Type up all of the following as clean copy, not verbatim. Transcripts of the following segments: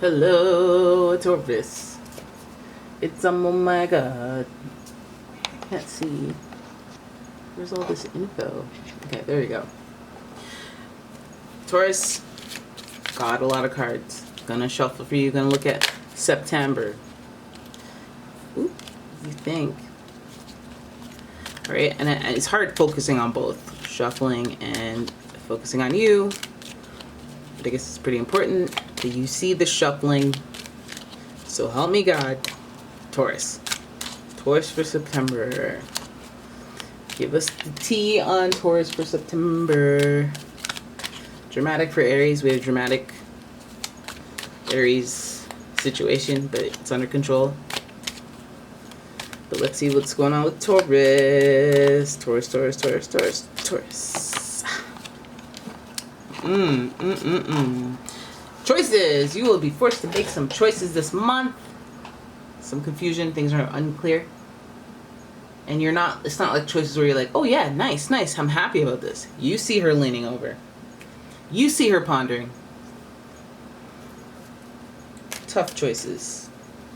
Hello, Taurus. It's oh my god. Can't see. Where's all this info? Okay, there you go. Taurus, got a lot of cards. Gonna shuffle for you. Gonna look at September. Ooh, you think? All right, and it's hard focusing on both shuffling and focusing on you. But I guess it's pretty important that you see the shuffling. So help me God, Taurus. Taurus for September. Give us the tea on Taurus for September. Dramatic for Aries. We have dramatic Aries situation, but it's under control. But let's see what's going on with Taurus. Taurus. Choices. You will be forced to make some choices this month. Some confusion. Things are unclear. And you're not, it's not like choices where you're like, oh yeah, nice. I'm happy about this. You see her leaning over. You see her pondering. Tough choices.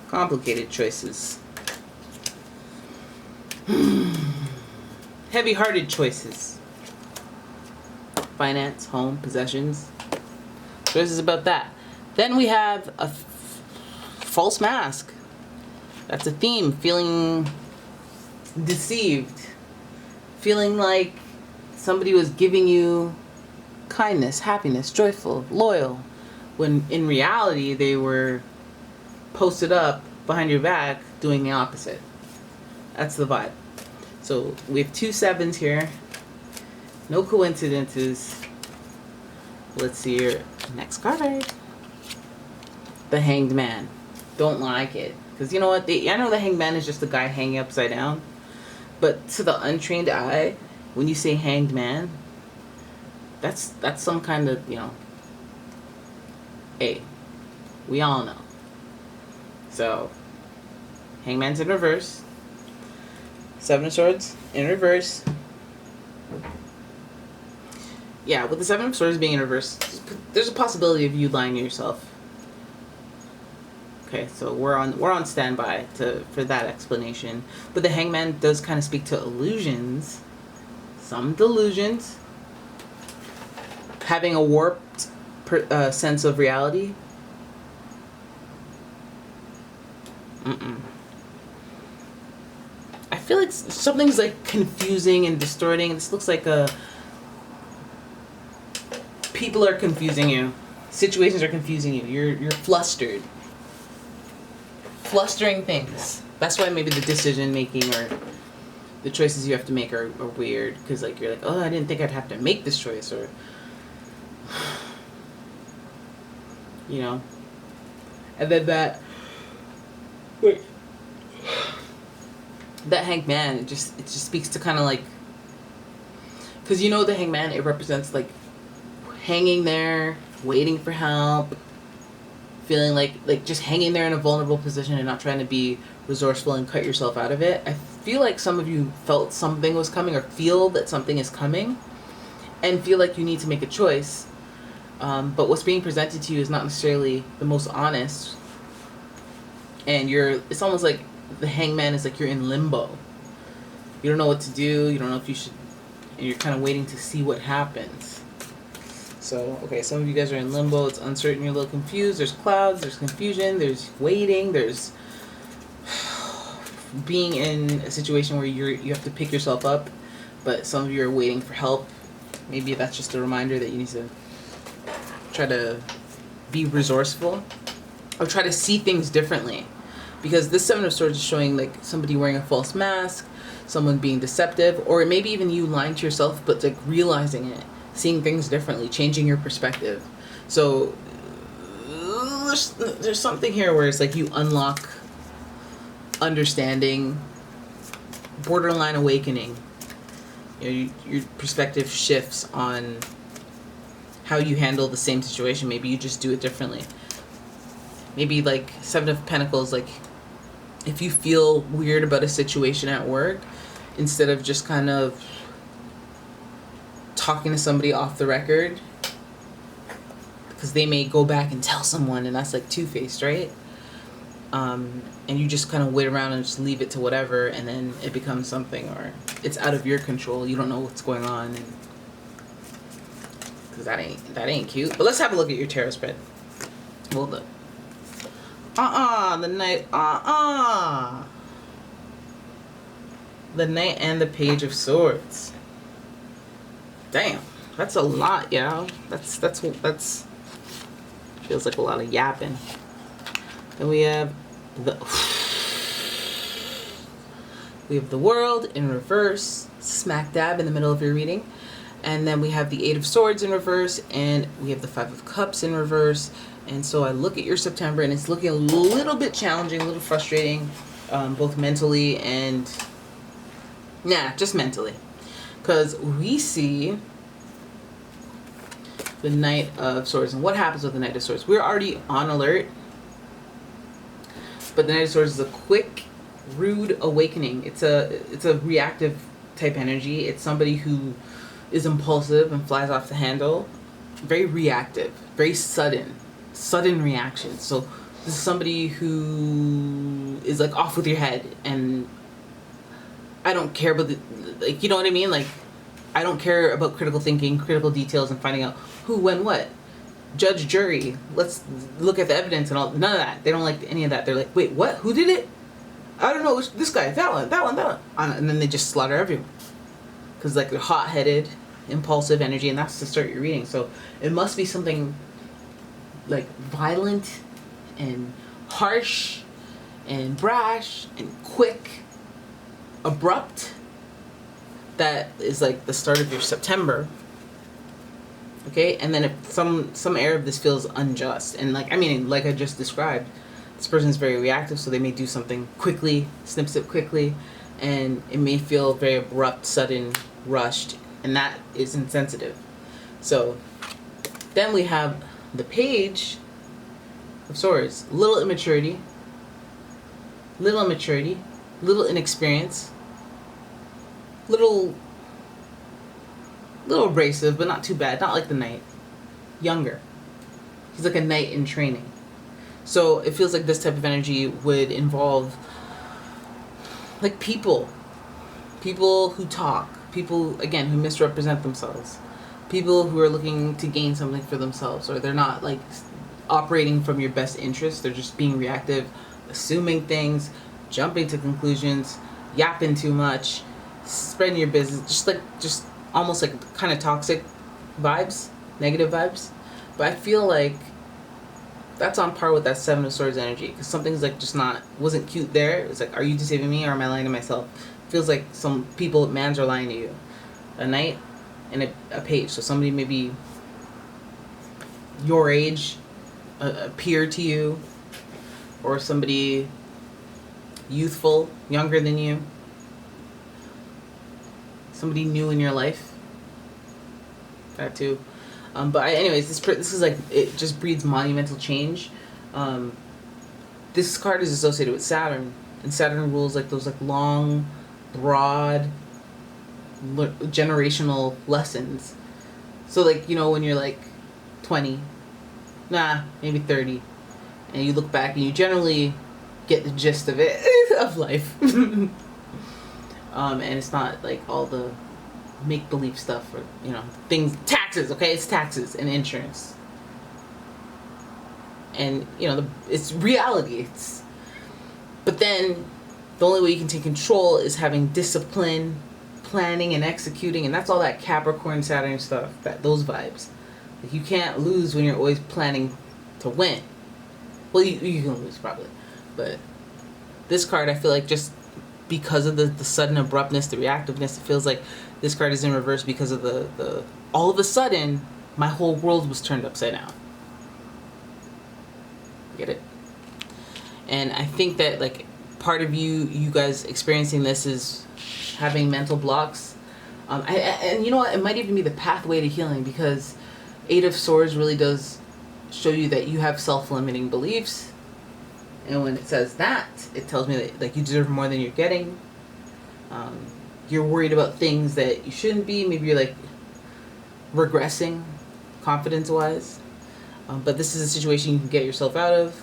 Complicated choices. Heavy-hearted choices. Finance, home, possessions. Choices about that. Then we have a false mask. That's a theme. Feeling deceived. Feeling like somebody was giving you kindness, happiness, joyful, loyal, when in reality they were posted up behind your back doing the opposite. That's the vibe. So we have 2 7s here. No coincidences. Let's see your next card. The Hanged Man. Don't like it. Because you know what? I know the Hanged Man is just a guy hanging upside down. But to the untrained eye, when you say Hanged Man, that's some kind of, hey, we all know. So, Hangman's in reverse. 7 of Swords in reverse. Yeah, with the 7 of Swords being in reverse, there's a possibility of you lying to yourself. Okay, so we're on standby for that explanation. But the Hangman does kind of speak to illusions, some delusions, having a warped sense of reality. I feel like something's like confusing and distorting. This looks like people are confusing you. Situations are confusing you. You're flustered. Flustering things. That's why maybe the decision making or the choices you have to make are weird. Because like you're like, oh, I didn't think I'd have to make this choice, or and then that Hanged Man, it just speaks to kind of like, because the Hanged Man, it represents like hanging there, waiting for help, feeling like just hanging there in a vulnerable position and not trying to be resourceful and cut yourself out of it. I feel like some of you felt something was coming, or feel that something is coming, and feel like you need to make a choice. But what's being presented to you is not necessarily the most honest. And it's almost like the Hangman is like you're in limbo. You don't know what to do. You don't know if you should. And you're kind of waiting to see what happens. So, okay, some of you guys are in limbo. It's uncertain. You're a little confused. There's clouds. There's confusion. There's waiting. There's being in a situation where you have to pick yourself up. But some of you are waiting for help. Maybe that's just a reminder that you need to try to be resourceful or try to see things differently. Because this 7 of Swords is showing like somebody wearing a false mask, someone being deceptive, or maybe even you lying to yourself, but like realizing it, seeing things differently, changing your perspective. So there's something here where it's like you unlock understanding, borderline awakening. Your perspective shifts on how you handle the same situation. Maybe you just do it differently. Maybe like 7 of Pentacles, like if you feel weird about a situation at work, instead of just kind of talking to somebody off the record, because they may go back and tell someone, and that's like two-faced, right? And you just kind of wait around and just leave it to whatever, and then it becomes something, or it's out of your control. You don't know what's going on, and because that ain't cute. But let's have a look at your tarot spread. Hold up. The Knight. The Knight and the Page of Swords. Damn, that's a lot, yeah. That's feels like a lot of yapping. Then we have the World in reverse, smack dab in the middle of your reading. And then we have the Eight of Swords in reverse, and we have the Five of Cups in reverse. And so I look at your September, and it's looking a little bit challenging, a little frustrating, both mentally and, just mentally. Because we see the Knight of Swords. And what happens with the Knight of Swords? We're already on alert. But the Knight of Swords is a quick, rude awakening. It's a reactive type energy. It's somebody who is impulsive and flies off the handle. Very reactive. Very sudden reaction. So this is somebody who is like off with your head, and I don't care about like, you know what I mean? Like, I don't care about critical thinking, critical details, and finding out who, when, what. Judge, jury, let's look at the evidence and all. None of that. They don't like any of that. They're like, wait, what? Who did it? I don't know. This guy, that one. And then they just slaughter everyone. Because like they're hot-headed, impulsive energy, and that's to start your reading. So it must be something like violent and harsh and brash and quick, abrupt, that is like the start of your September. Okay, and then if some air of this feels unjust, and like, I mean, like I just described, this person's very reactive, so they may do something quickly, snip quickly, and it may feel very abrupt, sudden, rushed, and that is insensitive. So then we have the Page of Swords. Little immaturity, little inexperience, little abrasive, but not too bad. Not like the Knight. Younger. He's like a knight in training. So it feels like this type of energy would involve like people who talk, people again who misrepresent themselves, people who are looking to gain something for themselves, or they're not like operating from your best interest. They're just being reactive, assuming things, jumping to conclusions, yapping too much, spreading your business, just almost like kind of toxic vibes, negative vibes. But I feel like that's on par with that Seven of Swords energy, because something's like just wasn't cute there. It's like, are you deceiving me or am I lying to myself? Feels like some people, mans, are lying to you. A Knight and a Page. So somebody maybe your age, a peer to you, or somebody youthful, younger than you, somebody new in your life. That too. But anyways, this is like, it just breeds monumental change. This card is associated with Saturn, and Saturn rules like those like long, broad, generational lessons. So like, you know, when you're like 20, maybe 30, and you look back and you generally get the gist of it, of life. And it's not like all the make-believe stuff, or, you know, things, taxes, okay? It's taxes and insurance. And, you know, it's reality. But then the only way you can take control is having discipline, planning and executing, and that's all that Capricorn, Saturn stuff, those vibes. Like, you can't lose when you're always planning to win. Well, you can lose probably, but this card, I feel like, just because of the sudden abruptness, the reactiveness, it feels like this card is in reverse because of the all of a sudden my whole world was turned upside down. Get it? And I think that like part of you guys experiencing this is having mental blocks. And you know what? It might even be the pathway to healing, because Eight of Swords really does show you that you have self-limiting beliefs. And when it says that, it tells me that like you deserve more than you're getting. You're worried about things that you shouldn't be. Maybe you're like regressing confidence-wise. But this is a situation you can get yourself out of.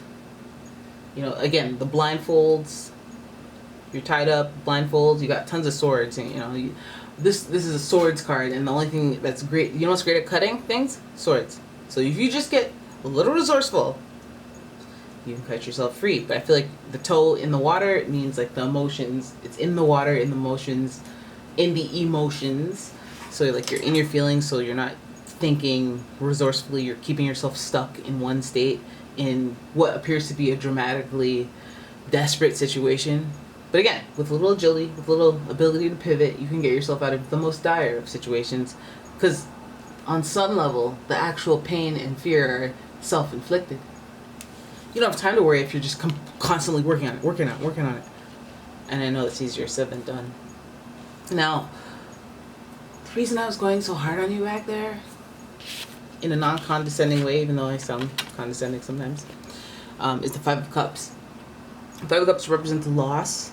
You know, again, the blindfolds. You're tied up, blindfolds. You got tons of swords, and you know, this is a swords card. And the only thing that's great, you know, what's great at cutting things? Swords. So if you just get a little resourceful, you can cut yourself free. But I feel like the toe in the water, it means like the emotions. It's in the water, in the emotions, in the emotions. So like you're in your feelings, so you're not thinking resourcefully. You're keeping yourself stuck in one state in what appears to be a dramatically desperate situation. But again, with a little agility, with a little ability to pivot, you can get yourself out of the most dire of situations. Because on some level, the actual pain and fear are self-inflicted. You don't have time to worry if you're just constantly working on it. And I know it's easier said than done. Now, the reason I was going so hard on you back there, in a non-condescending way, even though I sound condescending sometimes, is the Five of Cups. The Five of Cups represents loss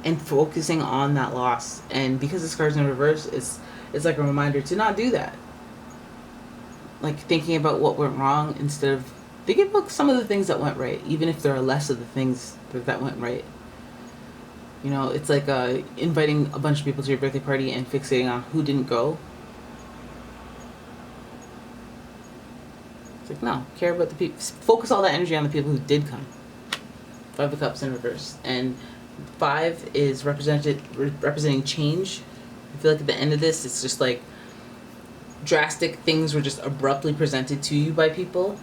and focusing on that loss. And because this card's in reverse, it's like a reminder to not do that. Like thinking about what went wrong instead of thinking about some of the things that went right, even if there are less of the things that went right. You know, it's like inviting a bunch of people to your birthday party and fixating on who didn't go. It's like, no, care about the people. Focus all that energy on the people who did come. Five of Cups in reverse. And 5 is representing change. I feel like at the end of this, it's just like drastic things were just abruptly presented to you by people.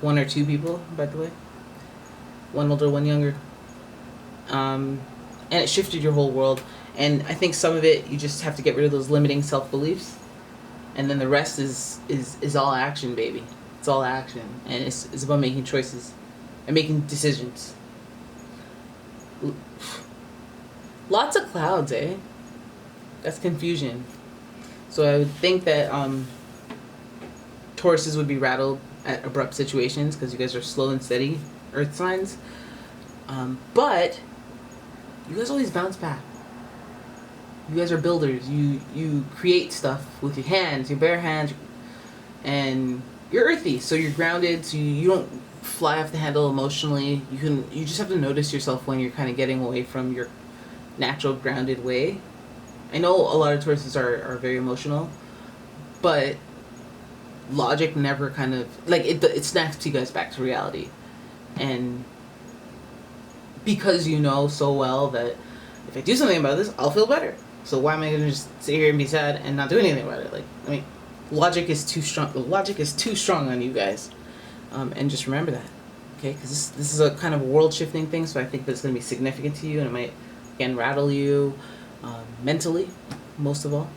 1 or 2 people, by the way. 1 older, 1 younger. And it shifted your whole world. And I think some of it, you just have to get rid of those limiting self-beliefs. And then the rest is all action, baby. It's all action. And it's about making choices and making decisions. Lots of clouds, eh? That's confusion. So I would think that Tauruses would be rattled at abrupt situations because you guys are slow and steady earth signs. But you guys always bounce back. You guys are builders. You create stuff with your hands, your bare hands, and you're earthy, so you're grounded, so you don't fly off the handle emotionally. You just have to notice yourself when you're kind of getting away from your natural grounded way. I know a lot of Tauruses are very emotional, but logic never kind of, like, it snaps you guys back to reality. And because you know so well that if I do something about this, I'll feel better. So why am I going to just sit here and be sad and not do anything about it? Like, I mean, logic is too strong. Logic is too strong on you guys. And just remember that, okay? Because this is a kind of world-shifting thing, so I think that's going to be significant to you, and it might, again, rattle you mentally, most of all.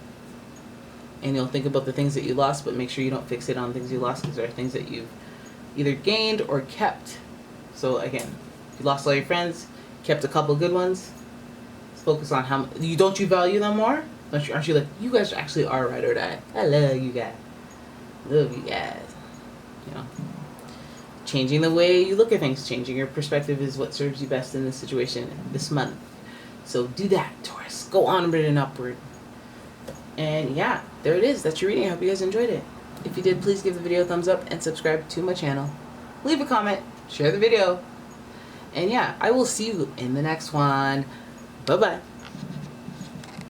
And you'll think about the things that you lost, but make sure you don't fixate on things you lost, because there are things that you've either gained or kept. So again, you lost all your friends, kept a couple good ones. Let's focus on how you value them more. Aren't you like, you guys actually are ride or die? I love you guys. Love you guys. You know, changing the way you look at things, changing your perspective is what serves you best in this situation this month. So do that, Taurus. Go onward and upward. And yeah, there it is. That's your reading. I hope you guys enjoyed it. If you did, please give the video a thumbs up and subscribe to my channel. Leave a comment, share the video. And yeah, I will see you in the next one. Bye-bye.